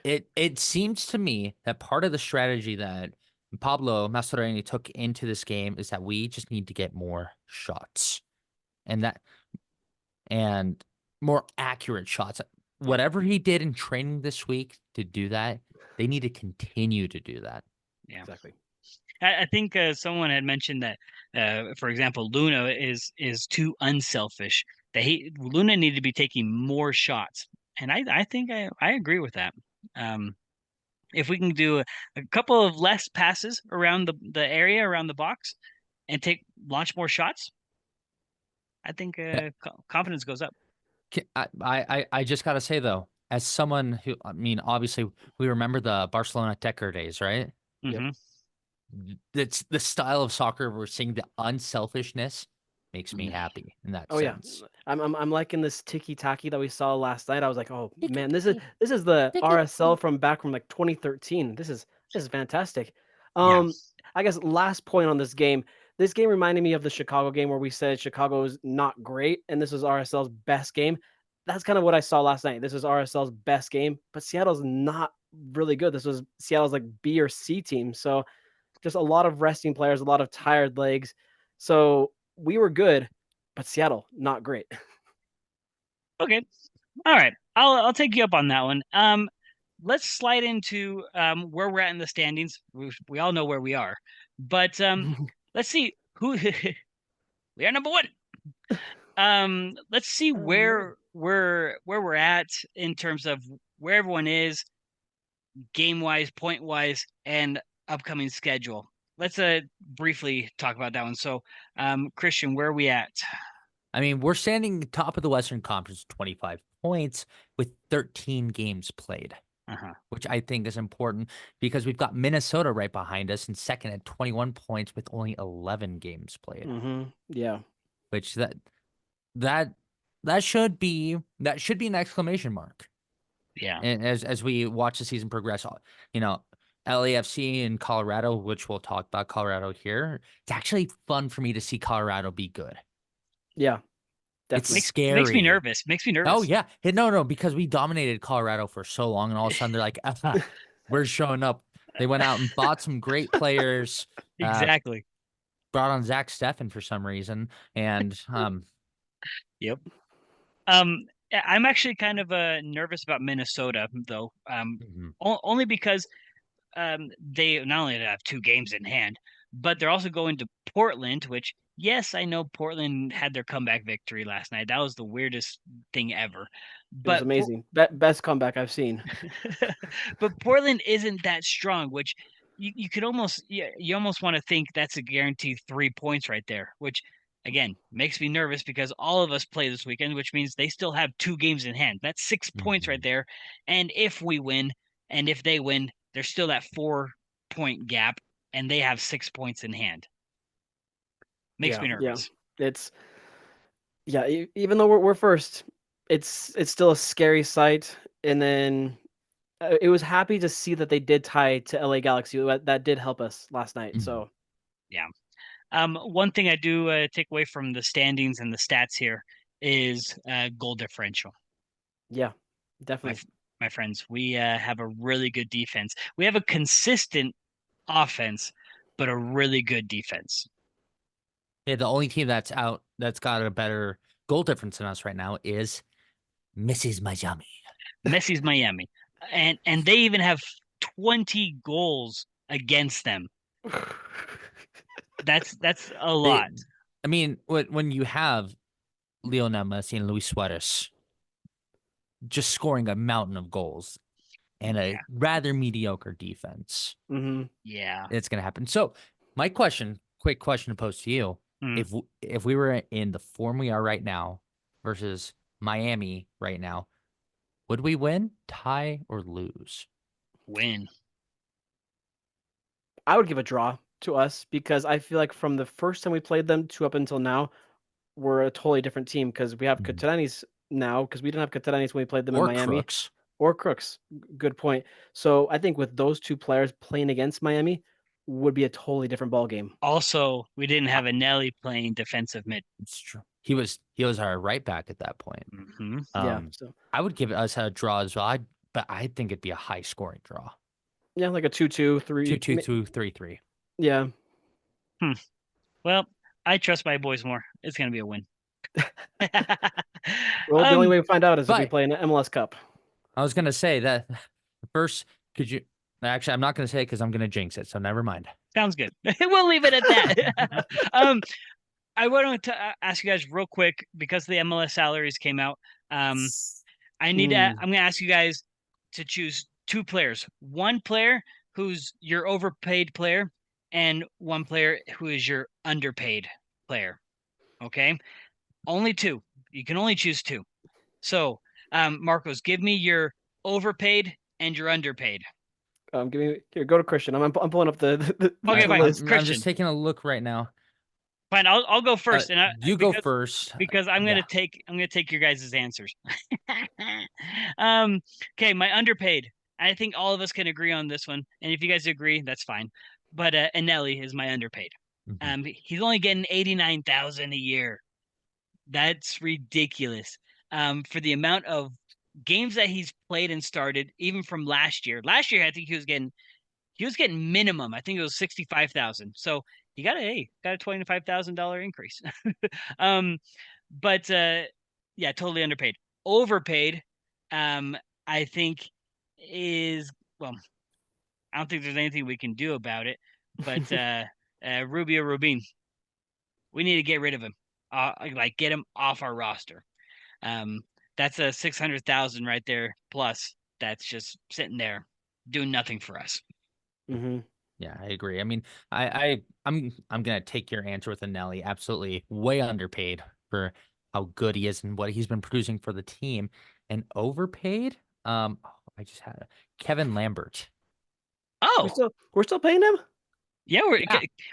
It seems to me that part of the strategy that Pablo Mastroeni took into this game is that we just need to get more shots and more accurate shots. Whatever he did in training this week to do that, they need to continue to do that. Yeah, exactly. I think someone had mentioned that, for example, Luna is too unselfish. That Luna needed to be taking more shots, and I think I agree with that. If we can do a couple of less passes around the area around the box, and launch more shots, I think confidence goes up. I just gotta say though, as someone who, I mean, obviously we remember the Barcelona Decker days, right? Mm-hmm. That's the style of soccer we're seeing. The unselfishness makes me happy in that sense. Yeah, I'm liking this tiki taki that we saw last night. I was like, oh man, this is the RSL from back from like 2013. This is fantastic. Yeah. I guess last point on this game. This game reminded me of the Chicago game where we said Chicago is not great, and this was RSL's best game. That's kind of what I saw last night. This was RSL's best game, but Seattle's not really good. This was Seattle's like B or C team. So just a lot of resting players, a lot of tired legs. So we were good, but Seattle not great. Okay. All right. I'll take you up on that one. Let's slide into where we're at in the standings. We all know where we are, but let's see who we are number 1. Let's see where we're at in terms of where everyone is, game wise, point wise, and upcoming schedule. Let's briefly talk about that one. So, Christian, where are we at? I mean, we're standing top of the Western Conference, 25 points with 13 games played, which I think is important because we've got Minnesota right behind us and second at 21 points with only 11 games played. Yeah, which that should be an exclamation mark. Yeah, and as we watch the season progress, you know, LAFC in Colorado, which we'll talk about Colorado here. It's actually fun for me to see Colorado be good. Yeah, definitely. It's scary. Makes me nervous. Oh yeah, no, because we dominated Colorado for so long, and all of a sudden they're like, we're showing up. They went out and bought some great players. Exactly. Brought on Zach Steffen for some reason, and Yep. Yeah, I'm actually kind of nervous about Minnesota though. Only because they not only have 2 games in hand, but they're also going to Portland, which yes, I know Portland had their comeback victory last night. That was the weirdest thing ever. It was But amazing. Best comeback I've seen. but Portland isn't that strong, which you could almost you almost want to think that's a guaranteed 3 points right there, which again makes me nervous because all of us play this weekend, which means they still have 2 games in hand. That's 6 points right there. And if we win and if they win, there's still that 4 point gap, and they have 6 points in hand. Makes me Yeah. nervous. It's even though we're first, it's still a scary sight. And then it was happy to see that they did tie to LA Galaxy. That did help us last night. So yeah. One thing I do take away from the standings and the stats here is goal differential. yeah, definitely. My friends, we have a really good defense. We have a consistent offense, but a really good defense. Yeah, the only team that's got a better goal difference than us right now is Mrs. Miami. Messi's Miami, and they even have 20 goals against them. That's a lot. I mean, when you have Lionel Messi and Luis Suarez just scoring a mountain of goals and a rather mediocre defense, yeah, it's gonna happen. So, my quick question to pose to you: if we were in the form we are right now versus Miami right now, would we win, tie, or lose? Win. I would give a draw to us because I feel like from the first time we played them to up until now, we're a totally different team because we have Catalanis now because we didn't have Catalanis when we played them in Miami. Crooks. Or Crooks. Good point. So I think with those two players playing against Miami would be a totally different ball game. Also, we didn't have a Nelly playing defensive mid. It's true. He was our right back at that point. Yeah. So I would give us a draw as well. But I think it'd be a high scoring draw. yeah, like a 2-2, 3. 2-2, 3-3. Yeah. Well, I trust my boys more. It's gonna be a win. Well, the only way to find out is if we play an MLS Cup. I was gonna say that first. Could you? Actually, I'm not gonna say it because I'm gonna jinx it. So never mind. Sounds good. We'll leave it at that. I wanted to ask you guys real quick because the MLS salaries came out. I'm gonna ask you guys to choose 2 players. One player who's your overpaid player, and one player who is your underpaid player. Okay, only 2. You can only choose 2. So, Marcos, give me your overpaid and your underpaid. Give me here. Go to Christian. I'm pulling up the okay, fine. list. I'm just taking a look right now. Fine, I'll go first. You go first because I'm gonna take your guys' answers. Okay, my underpaid. I think all of us can agree on this one, and if you guys agree, that's fine. But Anelli is my underpaid. He's only getting 89,000 a year. That's ridiculous. For the amount of games that he's played and started, even from last year. Last year, I think he was getting minimum. I think it was 65,000. So he got a $25,000 increase. But yeah, totally underpaid. Overpaid, I think is well, I don't think there's anything we can do about it. But Rubio Rubin, we need to get rid of him. Like get him off our roster. That's a 600,000 right there. Plus, that's just sitting there doing nothing for us. Yeah, I agree. I mean, I'm gonna take your answer with a Nelly. Absolutely, way underpaid for how good he is and what he's been producing for the team, and overpaid. I just had Kevin Lambert. Oh, we're still paying him. Yeah,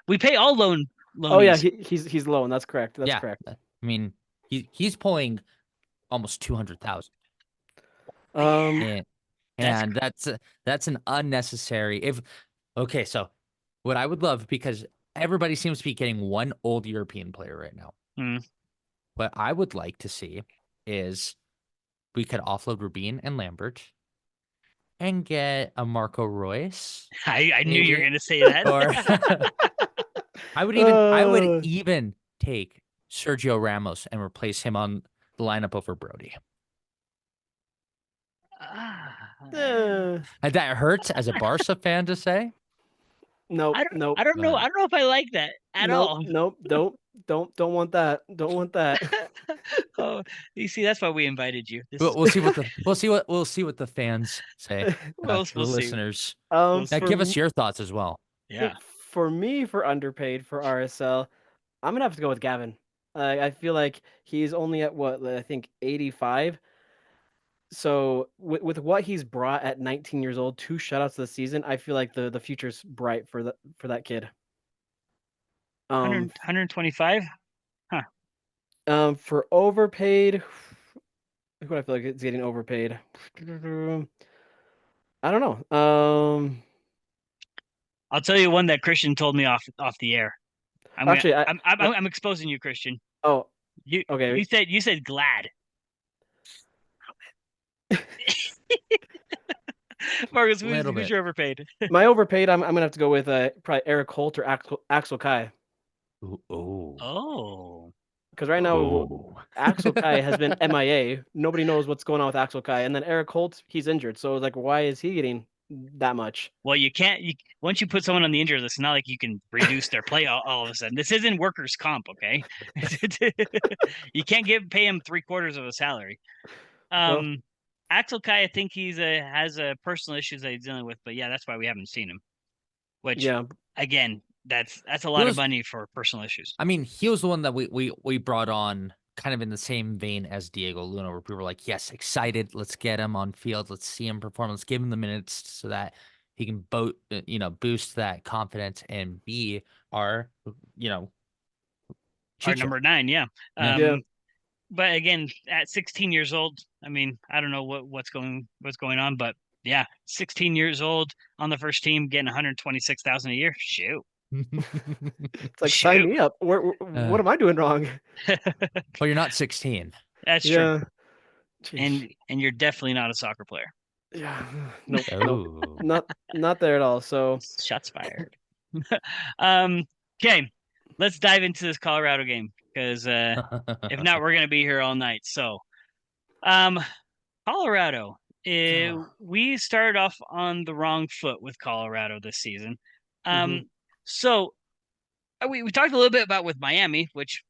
we pay all loan. Oh yeah, he's loan. That's correct. That's correct. I mean, he's pulling almost 200,000. And that's an unnecessary. Okay, so what I would love, because everybody seems to be getting one old European player right now. What I would like to see is we could offload Rubin and Lambert and get a Marco Royce. I knew you were going to say that. Or I would even take Sergio Ramos and replace him on the lineup over Brody. That hurts as a Barca fan to say. Nope, nope. I don't know. I don't know if I like that at Nope, all. nope. Don't want that. Don't want that. Oh, you see, that's why we invited you. We'll see what the fans say we'll to the see. listeners. We'll Now, see. give us your thoughts as well. Yeah. For me, for underpaid for RSL, I'm gonna have to go with Gavin. I feel like he's only at what I think 85. So with what he's brought at 19 years old, 2 shutouts this season, I feel like the future's bright for that kid. 125. For overpaid, who do I feel like is getting overpaid? I don't know. I'll tell you one that Christian told me off the air. Actually, I'm exposing you, Christian. oh, You okay. you said Glad. Marcus, who's your overpaid? My overpaid, I'm gonna have to go with probably Eric Holt or Axel Kai. Oh. Because right now, Axel Kai has been MIA. Nobody knows what's going on with Axel Kai, and then Eric Holt, he's injured. So like, why is he getting that much? Well, you can't. Once you put someone on the injured list, it's not like you can reduce their play all of a sudden. This isn't workers' comp, okay? You can't pay him 3/4 of a salary. Well, Axel Kai, I think has a personal issues that he's dealing with, but yeah, that's why we haven't seen him. Which, yeah, again, that's a lot of money for personal issues. I mean, he was the one that we brought on kind of in the same vein as Diego Luna, where people were like, yes, excited. Let's get him on field. Let's see him perform. Let's give him the minutes so that he can boost that confidence and be our, Our number 9, yeah. yeah. But again, at 16 years old, I mean, I don't know what's going on, but yeah, 16 years old on the first team, getting 126,000 a year. Shoot. It's like, sign me up. What am I doing wrong? Well, you're not 16. That's Yeah. true. And you're definitely not a soccer player. Yeah. Nope. Nope. Not there at all. So shots fired. Okay, let's dive into this Colorado game because if not, we're gonna be here all night. So, Colorado. We started off on the wrong foot with Colorado this season. So we talked a little bit about with Miami, which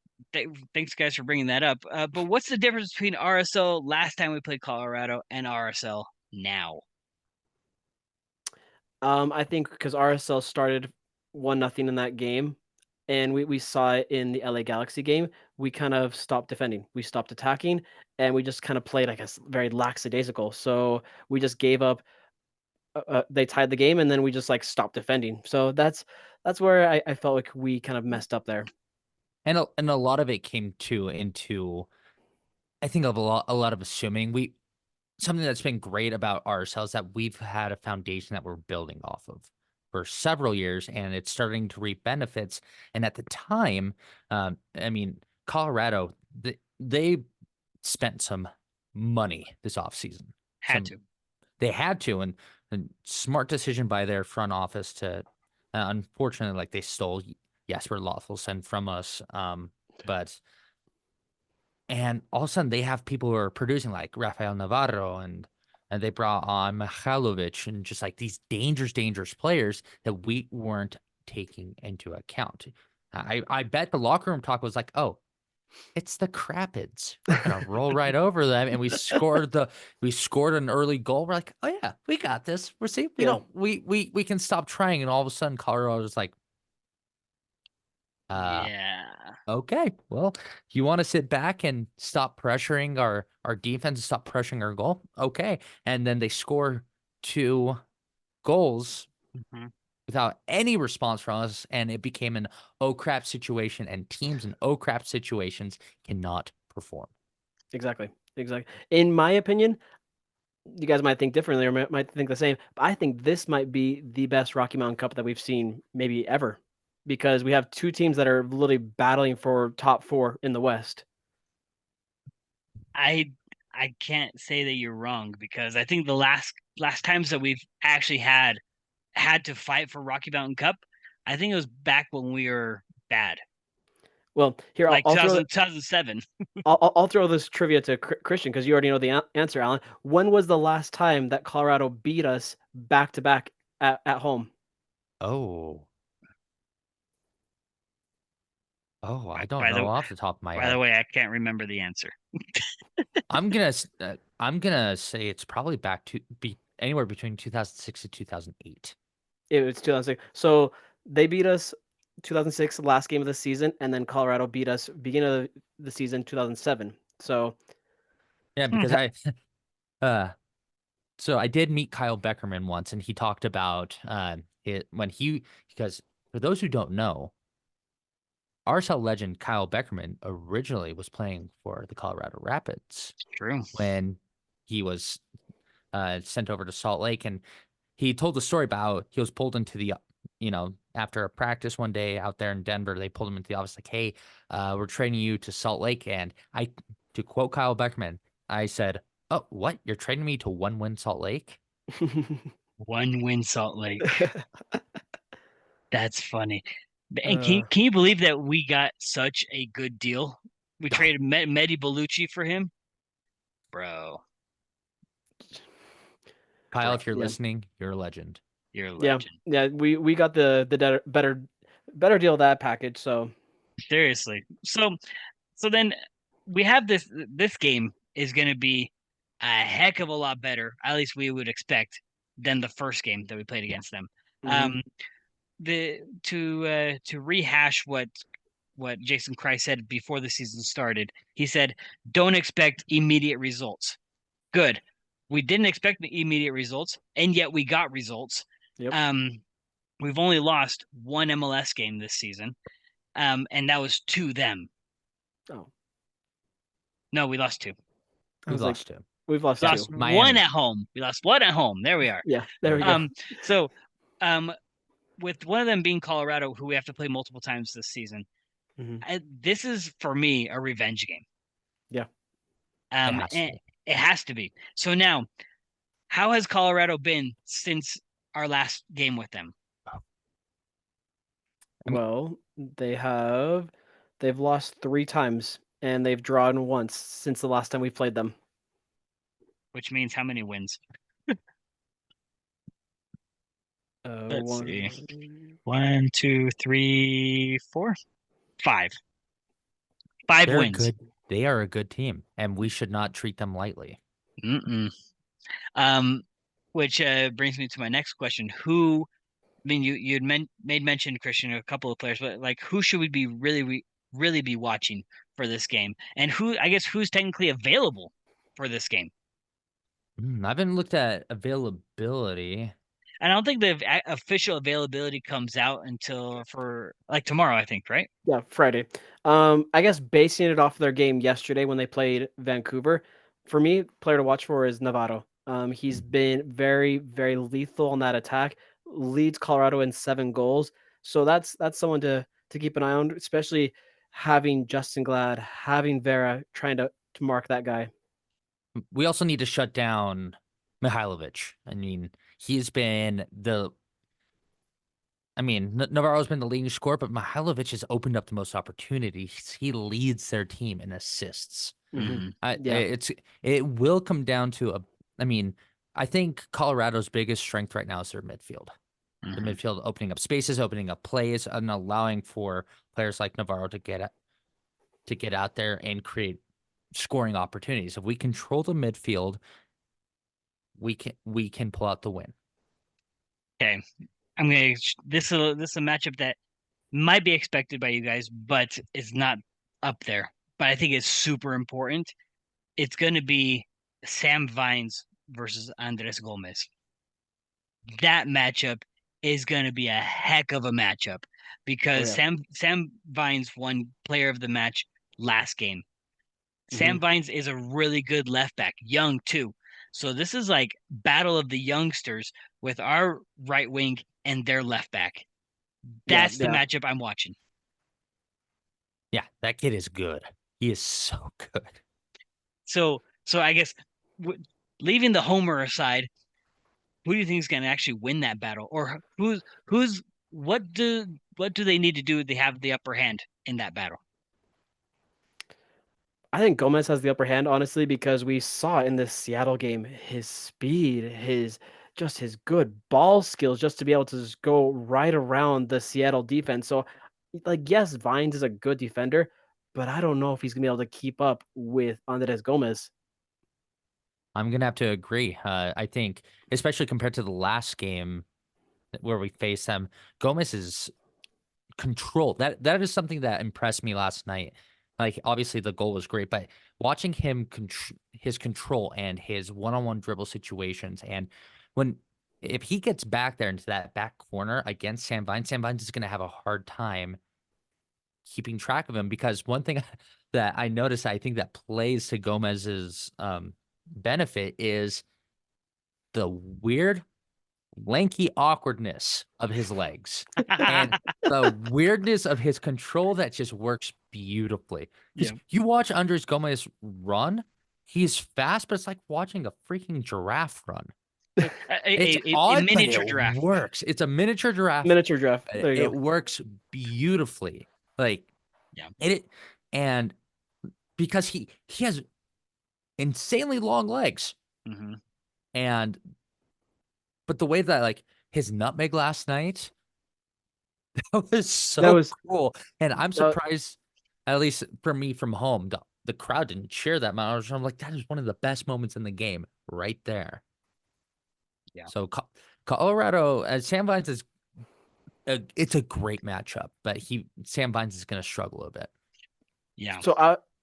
thanks guys for bringing that up. But what's the difference between RSL last time we played Colorado and RSL now? I think because RSL started 1-0 in that game, and we saw it in the LA Galaxy game. We kind of stopped defending. We stopped attacking, and we just kind of played, I guess, very lackadaisical. So we just gave up. They tied the game, and then we just like stopped defending. So that's where I felt like we kind of messed up there. And a lot of it came into, I think, of a lot of assuming something that's been great about ourselves that we've had a foundation that we're building off of for several years, and it's starting to reap benefits. And at the time, I mean, Colorado, they spent some money this offseason. They had to, and smart decision by their front office to, unfortunately, like they stole Jesper Loffelson from us, and all of a sudden they have people who are producing like Rafael Navarro and they brought on Mikhailovic and just like these dangerous players that we weren't taking into account. I bet the locker room talk was like, oh, it's the Crapids. We're gonna roll right over them, and we scored an early goal. We're like, oh yeah, we got this. We can stop trying, and all of a sudden Colorado is like, yeah. Okay, well, you want to sit back and stop pressuring our defense and stop pressuring our goal? Okay. And then they score 2 goals without any response from us, and it became an oh crap situation, and teams in oh crap situations cannot perform. Exactly. In my opinion, you guys might think differently or might think the same, but I think this might be the best Rocky Mountain Cup that we've seen maybe ever, because we have 2 teams that are literally battling for top 4 in the West. I can't say that you're wrong, because I think the last times that we've actually had to fight for Rocky Mountain Cup, I think it was back when we were bad. Well, here like I'll throw 2007. I'll throw this trivia to Christian because you already know the answer, Alan. When was the last time that Colorado beat us back to back at home? Oh. Oh, I don't By know the off the top of my by the head. way, I can't remember the answer. I'm gonna say it's probably back to be anywhere between 2006 and 2008. It was 2006. So they beat us 2006, last game of the season, and then Colorado beat us beginning of the season 2007. So Yeah, Hmm. because I uh so I did meet Kyle Beckerman once, and he talked about it when he because for those who don't know, RSL legend Kyle Beckerman originally was playing for the Colorado Rapids True. when he was sent over to Salt Lake, and he told the story about how he was pulled into the, after a practice one day out there in Denver, they pulled him into the office like, "Hey, we're trading you to Salt Lake," and to quote Kyle Beckerman, I said, "Oh, what? You're trading me to one win Salt Lake?" One win Salt Lake. That's funny. And uh, can you believe that we got such a good deal? We traded Medi Bellucci for him, bro. Kyle, if you're yeah, listening, you're a legend. You're a yeah, legend. yeah. We got the better deal of that package. So Seriously. So then we have this game is going to be a heck of a lot better, at least we would expect, than the first game that we played against them. mhm. Um, the to rehash what Jason Christ said before the season started. He said, "Don't expect immediate results." Good. We didn't expect the immediate results, and yet we got results. Yep. Um, we've only lost one MLS game this season, and that was to them. Oh, No, we lost two. I We've was like, lost two. we've lost We Yeah, two. lost one Miami. at home. We lost one at home. There we are. Yeah, there There we we go. go. Um, so, um, with one of them being Colorado, who we have to play multiple times this season, Mhm. this is for me a revenge game. Yeah. It has to And be. it has to be. So now, how has Colorado been since our last game with them? I mean, Well, they've lost 3 times and they've drawn once since the last time we played them. Which means how many wins? Let's see. One. 1, 2, 3, 4, 5. 5 they're a wins. good. They are a good team, and we should not treat them lightly. Mm-mm. Um, which brings me to my next question. Who, I mean, you'd made mention, Christian, a couple of players, but like, who should we be really be watching for this game? And who, I guess, who's technically available for this game? I haven't looked at availability. And I don't think the official availability comes out until for like tomorrow, I think, right? Yeah, Friday. I guess basing it off their game yesterday when they played Vancouver, for me, player to watch for is Navarro. He's been very, very lethal on that attack. Leads Colorado in 7 goals, so that's someone to keep an eye on, especially having Justin Glad, having Vera trying to mark that guy. We also need to shut down Mihailovic. I mean, he's been the. Navarro's been the leading scorer, but Mihailovic has opened up the most opportunities. He leads their team in assists. Hmm. I Yeah. it's it will come down to a. I mean, I think Colorado's biggest strength right now is their midfield. The Mm-hmm. midfield opening up spaces, opening up plays, and allowing for players like Navarro to get out there and create scoring opportunities. If we control the midfield, we can pull out the win. Okay, this is a matchup that might be expected by you guys, but it's not up there. But I think it's super important. It's going to be Sam Vines versus Andres Gomez. That matchup is going to be a heck of a matchup Oh because yeah. Sam Vines won Player of the Match last game. Hmm. Sam Vines is a really good left back, young too. So this is like battle of the youngsters with our right wing and their left back. Yeah. That's the Yeah. matchup I'm watching. Yeah, that kid is good. He is so good. So I guess w leaving the homer aside, who do you think is going to actually win that battle, or who's what do they need to do to have the upper hand in that battle? I think Gomez has the upper hand, honestly, because we saw in this Seattle game his speed, his good ball skills, just to be able to just go right around the Seattle defense. So, like, yes, Vines is a good defender, but I don't know if he's gonna be able to keep up with Andres Gomez. I'm gonna have to agree. I think, especially compared to the last game where we faced them, Gomez's control that is something that impressed me last night. Like obviously the goal was great, but watching him his control and his one-on-one dribble situations, and when if he gets back there into that back corner against Sam Vines is going to have a hard time keeping track of him, because one thing that I noticed I think that plays to Gomez's benefit is the weird lanky awkwardness of his legs and the weirdness of his control that just works beautifully. Because Yeah. you watch Andres Gomez run, he's fast, but it's like watching a freaking giraffe run. It's A odd, but miniature it giraffe. works. It's a miniature giraffe. Miniature draft. But There you it go. works beautifully. Like Yeah. and because he has insanely long legs. Mm-hmm. And but the way that like his nutmeg last night, that was That so was cool. And I'm uh, surprised, at least for me from home, the crowd didn't cheer that much. I'm like, that is one of the best moments in the game right there. Yeah. So Colorado, Sam Vines is it's a great matchup, but Sam Vines is going to struggle a bit. Yeah. so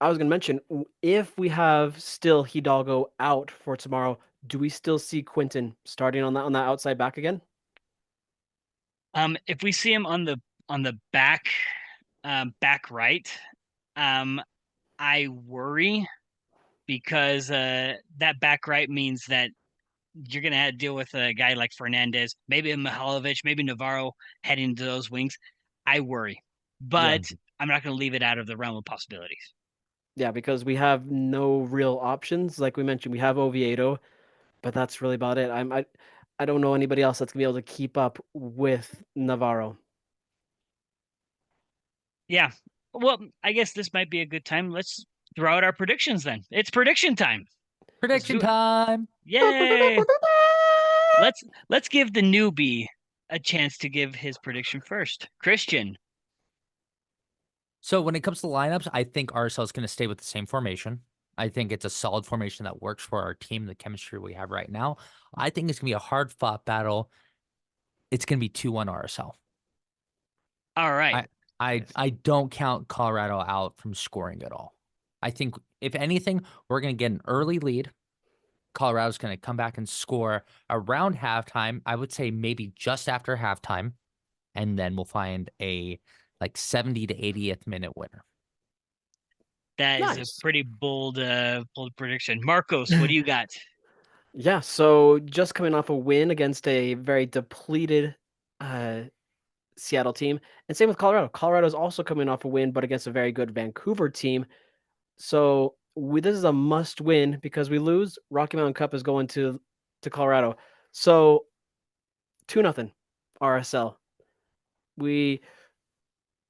I was gonna mention if we have still Hidalgo out for tomorrow, do we still see Quinton starting on that outside back again? If we see him on the back right, um, I worry because that back right means that you're gonna have to deal with a guy like Fernandez, maybe a Mihalovic, maybe Navarro heading to those wings. I worry, Yeah. but I'm not gonna leave it out of the realm of possibilities. Yeah, because we have no real options. Like we mentioned, we have Oviedo, but that's really about it. I don't know anybody else that's gonna be able to keep up with Navarro. Yeah. Well, I guess this might be a good time. Let's throw out our predictions then. It's prediction time. Let's Prediction do it. time. Yay! Let's give the newbie a chance to give his prediction first. Christian. So when it comes to lineups, I think RSL is going to stay with the same formation. I think it's a solid formation that works for our team, the chemistry we have right now. I think it's going to be a hard fought battle. It's going to be 2-1 RSL. All right. I I don't count Colorado out from scoring at all. I think if anything, we're going to get an early lead. Colorado's going to come back and score around halftime. I would say maybe just after halftime, and then we'll find a like 70 to 80th minute winner. That is a Nice. pretty bold prediction. Marcos, what do you got? Yeah, so just coming off a win against a very depleted Seattle team, and same with Colorado. Colorado's also coming off a win, but against a very good Vancouver team. So this is a must win because we lose, Rocky Mountain Cup is going to Colorado. So 2-0 RSL. We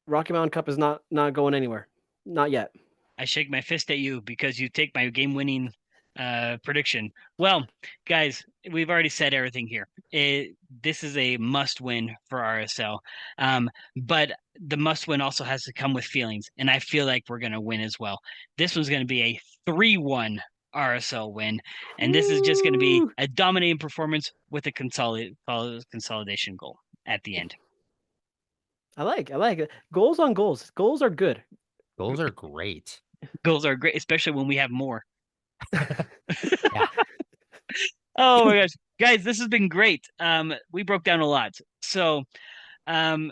Rocky Mountain Cup is not going anywhere. Not yet. I shake my fist at you because you take my game-winning prediction. Well, guys, we've already said everything here. This is a must-win for RSL, but the must-win also has to come with feelings, and I feel like we're going to win as well. This one's going to be a 3-1 RSL win, and this is just going to be Woo! a dominating performance with a consolidation goal at the end. I like it. Goals on goals. Goals are good. Goals are great. Goals are great, especially when we have more. Yeah. Oh my gosh. Guys, this has been great. We broke down a lot. So, um,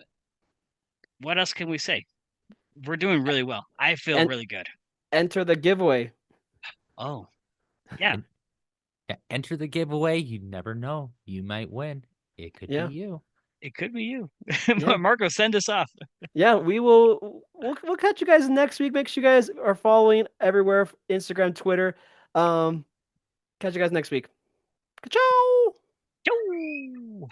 what else can we say? We're doing really well. I feel And really good. enter the giveaway. Oh, yeah, And enter the giveaway. You never know. You might win. It could be Yeah. you. it could be you. Yeah. Marco, send us off. Yeah, we'll catch you guys next week. Make sure you guys are following everywhere, Instagram, Twitter. Catch you guys next week. Ciao. Ciao.